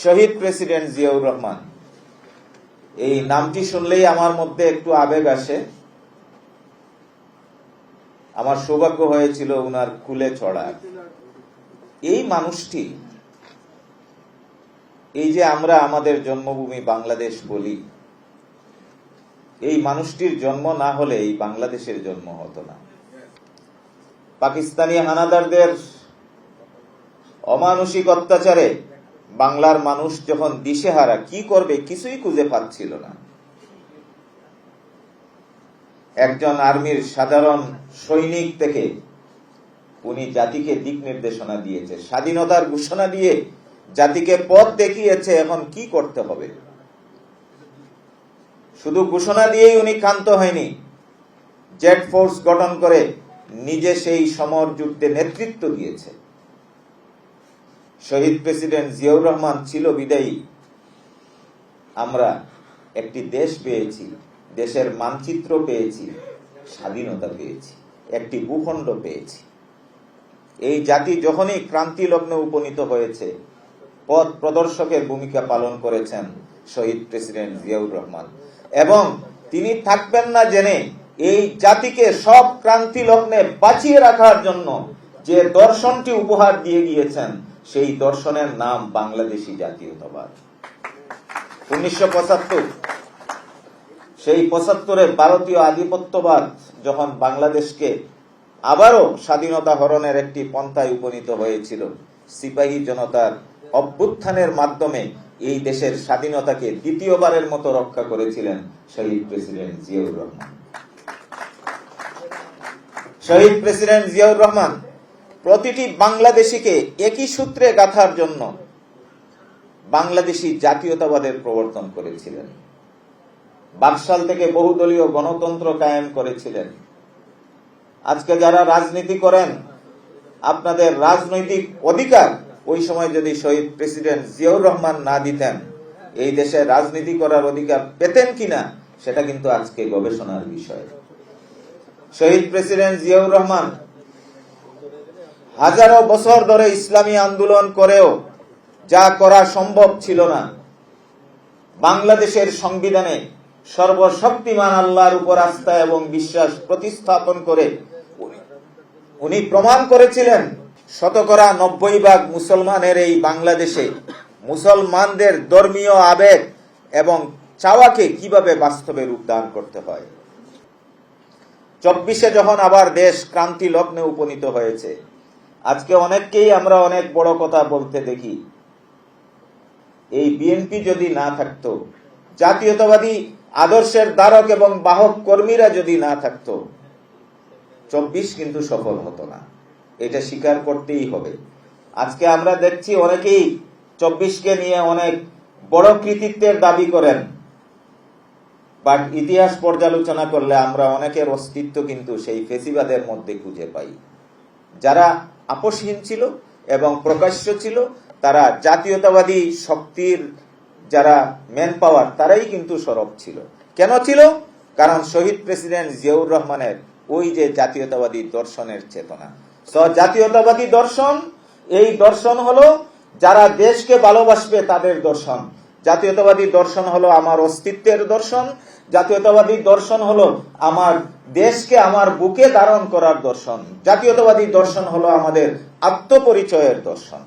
শহীদ president Ziaur Rahman, এই নামটি শুনলেই আমার মধ্যে একটু আবেগ আসে। আমার সৌভাগ্য হয়েছিল উনার কুলে চড়ার। এই মানুষটি, এই যে আমরা আমাদের জন্মভূমি বাংলাদেশ বলি, এই মানুষটির জন্ম না হলে এই বাংলাদেশের জন্ম হতো না। পাকিস্তানি হানাদারদের অমানুষিক অত্যাচারে বাংলার মানুষ যখন দিশেহারা, কি করবে কিছুই খুঁজে পাচ্ছিল না। একজন আর্মির সাধারণ সৈনিক থেকে উনি জাতিকে দিক নির্দেশনা দিয়েছে, স্বাধীনতার ঘোষণা দিয়ে জাতিকে পথ দেখিয়েছে এখন কি করতে হবে। শুধু ঘোষণা দিয়েই উনি ক্ষান্ত হয়নি, জেট ফোর্স গঠন করে নিজে সেই সমর যুদ্ধে নেতৃত্ব দিয়েছে। শহীদ প্রেসিডেন্ট জিয়াউর রহমান ছিল বিদায়ী আমরা একটি দেশ পেয়েছি, দেশের মানচিত্র পেয়েছি, স্বাধীনতা পেয়েছি, একটি ভূখণ্ড পেয়েছি। এই জাতি যখনই ক্রান্তি লগ্নে উপনীত হয়েছে, পথ প্রদর্শকের ভূমিকা পালন করেছেন শহীদ প্রেসিডেন্ট জিয়াউর রহমান, এবং তিনি থাকবেন না জেনে এই জাতিকে সব ক্রান্তি লগ্নে বাঁচিয়ে রাখার জন্য যে দর্শনটি উপহার দিয়ে গিয়েছেন, সেই দর্শনের নাম বাংলাদেশী জাতীয়তাবাদ। 1975 সেই 75-এ ভারতীয় আধিপত্যবাদ যখন বাংলাদেশকে আবারও স্বাধীনতা হরণের একটি পন্থায় উপনীত হয়েছিল, সিপাহী জনতার অভ্যুত্থানের মাধ্যমে এই দেশের স্বাধীনতাকে দ্বিতীয়বারের মতো রক্ষা করেছিলেন শহীদ প্রেসিডেন্ট জিয়াউর রহমান। শহীদ প্রেসিডেন্ট জিয়াউর রহমান প্রতিটি বাংলাদেশিকে একই সূত্রে গাঁথার জন্য বাংলাদেশী জাতীয়তাবাদের প্রবর্তন করেছিলেন। বাকশাল থেকে বহুদলীয় গণতন্ত্র কায়েম করেছিলেন। আজকে যারা রাজনীতি করেন, আপনাদের রাজনৈতিক অধিকার ওই সময় যদি শহীদ প্রেসিডেন্ট জিয়াউর রহমান না দিতেন, এই দেশে রাজনীতি করার অধিকার পেতেন কিনা সেটা কিন্তু আজকে গবেষণার বিষয়। শহীদ প্রেসিডেন্ট জিয়াউর রহমান হাজারো বছর ধরে ইসলামী আন্দোলন করেও যা করা সম্ভব ছিল না, বাংলাদেশের সংবিধানে সর্বশক্তিমান আল্লাহর উপর আস্থা এবং বিশ্বাস প্রতিস্থাপন করে উনি প্রমাণ করেছিলেন 90% মুসলমানের এই বাংলাদেশে মুসলমানদের ধর্মীয় আবেগ এবং চাওয়াকে কিভাবে বাস্তবে রূপদান করতে হয়। 24-এ যখন আবার দেশ ক্রান্তি লগ্নে উপনীত হয়েছে, আজকে অনেককেই আমরা অনেক বড় কথা বলতে দেখি। এই বিএনপি যদি না থাকতো, জাতীয়তাবাদী আদর্শের ধারক এবং বাহক কর্মীরা যদি না থাকতো, 24 কিন্তু সফল হতো না। এটা স্বীকার করতেই হবে। আজকে আমরা দেখছি অনেকেই 24-কে নিয়ে অনেক বড় কৃতিত্বের দাবি করেন, বাট ইতিহাস পর্যালোচনা করলে আমরা অনেকের অস্তিত্ব কিন্তু সেই ফেসিবাদের মধ্যে খুঁজে পাই। যারা আপোষহীন ছিল এবং প্রকাশ্য ছিল, তারা জাতীয়তাবাদী শক্তির যারা ম্যান পাওয়ার, তারাই কিন্তু সরব ছিল। কেন ছিল? কারণ শহীদ প্রেসিডেন্ট জিয়াউর রহমানের ওই যে জাতীয়তাবাদী দর্শনের চেতনা, জাতীয়তাবাদী দর্শন, এই দর্শন হলো যারা দেশকে ভালোবাসবে তাদের দর্শন। জাতীয়তাবাদী দর্শন হলো আমার অস্তিত্বের দর্শন। জাতীয়তাবাদী দর্শন হলো আমার দেশকে আমার বুকে ধারণ করার দর্শন। জাতীয়তাবাদী দর্শন হলো আমাদের আত্মপরিচয়ের দর্শন।